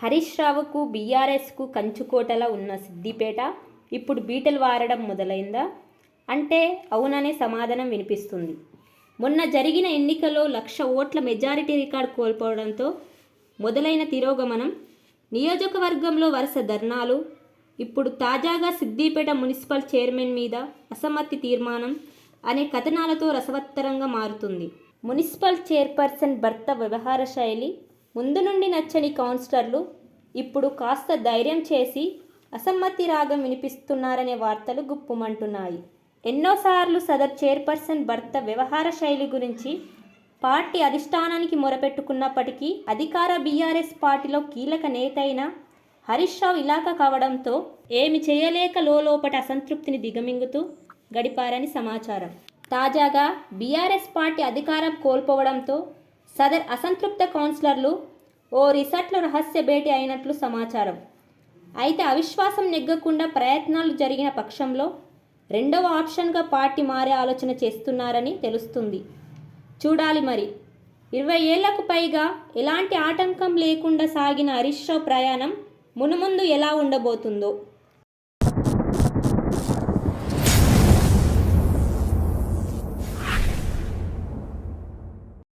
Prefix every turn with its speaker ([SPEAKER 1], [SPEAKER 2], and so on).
[SPEAKER 1] హరీష్ రావుకు బీఆర్ఎస్కు కంచుకోటలా ఉన్న సిద్దిపేట ఇప్పుడు బీటలు వారడం మొదలైందా అంటే అవుననే సమాధానం వినిపిస్తుంది. మొన్న జరిగిన ఎన్నికల్లో 1,00,000 ఓట్ల మెజారిటీ రికార్డు కోల్పోవడంతో మొదలైన తిరోగమనం, నియోజకవర్గంలో వరుస ధర్నాలు, ఇప్పుడు తాజాగా సిద్దిపేట మున్సిపల్ చైర్మన్ మీద అసమ్మతి తీర్మానం అనే కథనాలతో రసవత్తరంగా మారుతుంది. మున్సిపల్ చైర్పర్సన్ భర్త వ్యవహార శైలి ముందు నుండి నచ్చని కౌన్సిలర్లు ఇప్పుడు కాస్త ధైర్యం చేసి అసమ్మతి రాగం వినిపిస్తున్నారనే వార్తలు గుప్పుమంటున్నాయి. ఎన్నోసార్లు సదర్ చైర్పర్సన్ భర్త వ్యవహార శైలి గురించి పార్టీ అధిష్టానానికి మొరపెట్టుకున్నప్పటికీ అధికార బీఆర్ఎస్ పార్టీలో కీలక నేత అయిన హరీష్ రావు ఇలాకా కావడంతో ఏమి చేయలేక లోపట అసంతృప్తిని దిగమింగుతూ గడిపారని సమాచారం. తాజాగా బీఆర్ఎస్ పార్టీ అధికారం కోల్పోవడంతో సదర్ అసంతృప్త కౌన్సిలర్లు ఓ రిసార్ట్లో రహస్య భేటీ అయినట్లు సమాచారం. అయితే అవిశ్వాసం నెగ్గకుండా ప్రయత్నాలు జరిగిన పక్షంలో రెండవ ఆప్షన్గా పార్టీ మారే ఆలోచన చేస్తున్నారని తెలుస్తుంది. చూడాలి మరి. 20 ఏళ్లకు పైగా ఎలాంటి ఆటంకం లేకుండా సాగిన హరీష్ రావు ప్రయాణం మునుముందు ఎలా ఉండబోతుందో.